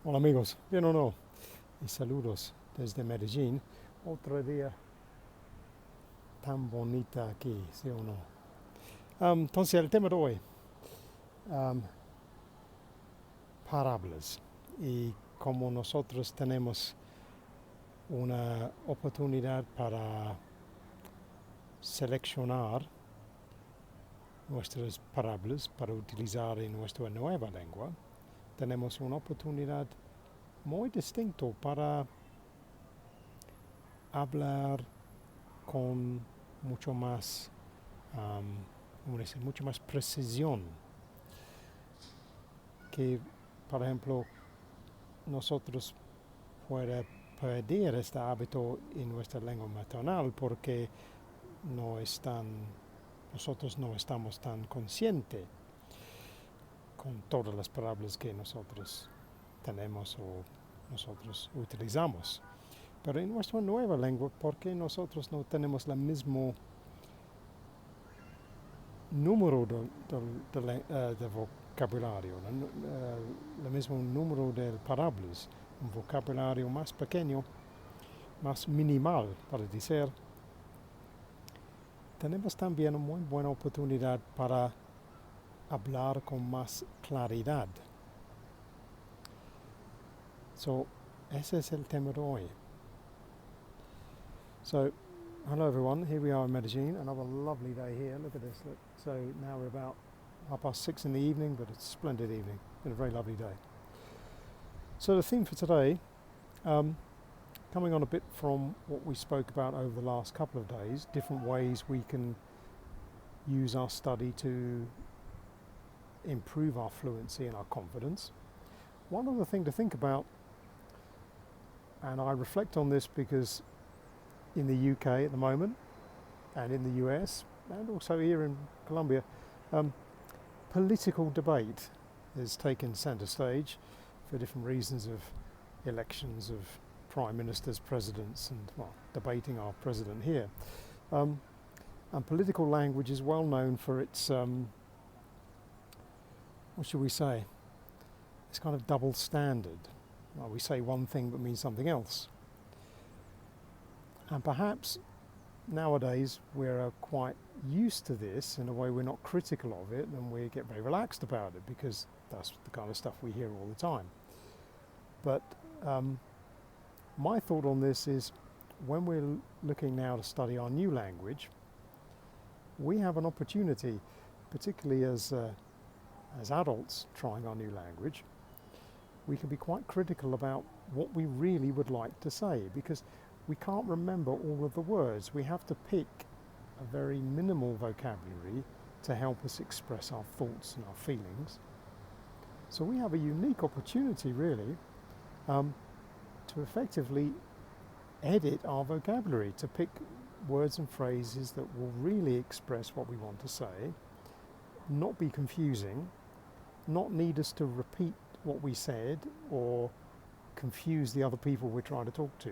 Hola amigos, bien o no, y saludos desde Medellín. Otro día tan bonita aquí, sí o no. Entonces el tema de hoy, um, parábolas. Y como nosotros tenemos una oportunidad para seleccionar nuestras parábolas para utilizar en nuestra nueva lengua, tenemos una oportunidad muy distinta para hablar con mucho más mucho más precisión que, por ejemplo, nosotros puede perder este hábito en nuestra lengua maternal porque no están, nosotros no estamos tan conscientes con todas las palabras que nosotros tenemos o nosotros utilizamos. Pero en nuestra nueva lengua, ¿por qué nosotros no tenemos el mismo número de vocabulario, el mismo número de palabras, un vocabulario más pequeño, más minimal, para decir? Tenemos también una muy buena oportunidad para hablar con más claridad. So, ese es el tema de hoy. So, hello everyone, here we are in Medellin, another lovely day here. Look at this. Look. So now we're about 6:30 in the evening, but it's a splendid evening. Been a very lovely day. So the theme for today, coming on a bit from what we spoke about over the last couple of days, different ways we can use our study to improve our fluency and our confidence. One other thing to think about, and I reflect on this because in the UK at the moment, and in the US, and also here in Colombia, political debate has taken centre stage for different reasons of elections of prime ministers, presidents, and well, debating our president here. And political language is well known for its, what should we say, it's kind of double standard. Well, we say one thing but mean something else. And perhaps nowadays we're quite used to this in a way. We're not critical of it and we get very relaxed about it because that's the kind of stuff we hear all the time. But my thought on this is when we're looking now to study our new language, we have an opportunity, particularly as adults trying our new language, we can be quite critical about what we really would like to say because we can't remember all of the words. We have to pick a very minimal vocabulary to help us express our thoughts and our feelings. So we have a unique opportunity really to effectively edit our vocabulary, to pick words and phrases that will really express what we want to say, not be confusing, not need us to repeat what we said or confuse the other people we're trying to talk to.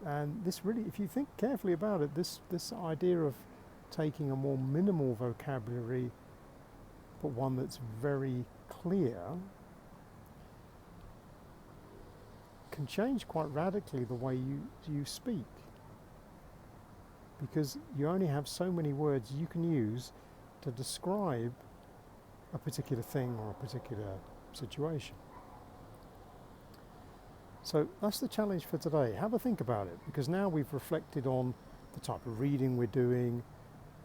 And this really, if you think carefully about it, this idea of taking a more minimal vocabulary but one that's very clear can change quite radically the way you speak, because you only have so many words you can use to describe a particular thing or a particular situation. So that's the challenge for today. Have a think about it, because now we've reflected on the type of reading we're doing,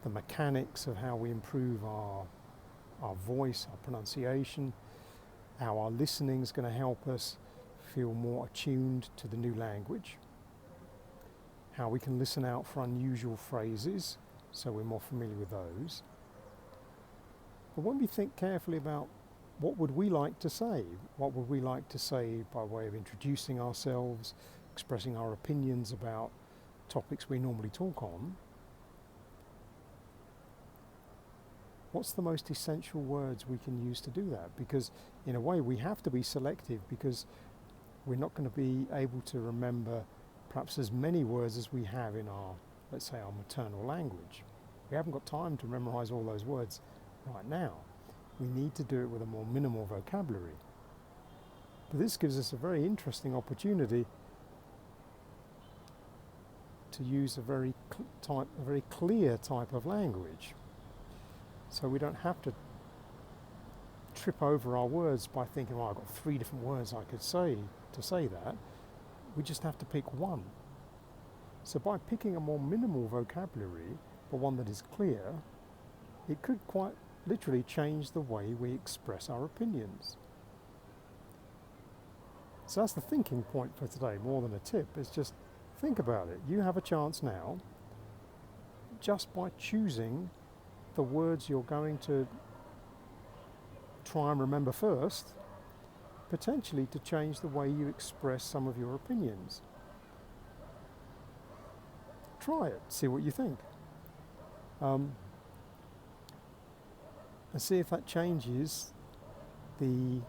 the mechanics of how we improve our voice, our pronunciation, how our listening is going to help us feel more attuned to the new language, how we can listen out for unusual phrases so we're more familiar with those. But when we think carefully about what would we like to say, what would we like to say by way of introducing ourselves, expressing our opinions about topics we normally talk on, what's the most essential words we can use to do that? Because in a way we have to be selective, because we're not going to be able to remember perhaps as many words as we have in our, let's say, our maternal language. We haven't got time to memorize all those words right now. We need to do it with a more minimal vocabulary. But this gives us a very interesting opportunity to use a very clear type of language. So we don't have to trip over our words by thinking, well, I've got 3 different words I could say to say that. We just have to pick one. So by picking a more minimal vocabulary, but one that is clear, it could quite literally change the way we express our opinions. So that's the thinking point for today, more than a tip. It's just think about it. You have a chance now, just by choosing the words you're going to try and remember first, potentially to change the way you express some of your opinions. Try it, see what you think. And see if that changes the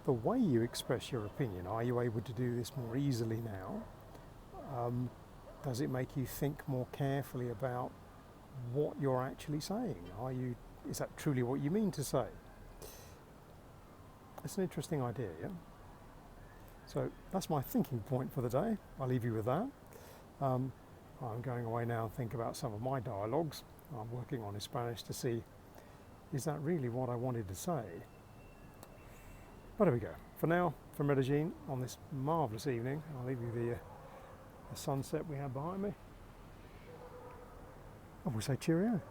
way you express your opinion. Are you able to do this more easily now? Does it make you think more carefully about what you're actually saying? Is that truly what you mean to say? It's an interesting idea, yeah? So that's my thinking point for the day. I'll leave you with that. I'm going away now and think about some of my dialogues. I'm working on in Spanish to see, is that really what I wanted to say? But there we go. For now, from Medellin on this marvellous evening, I'll leave you the sunset we have behind me. And we'll say cheerio.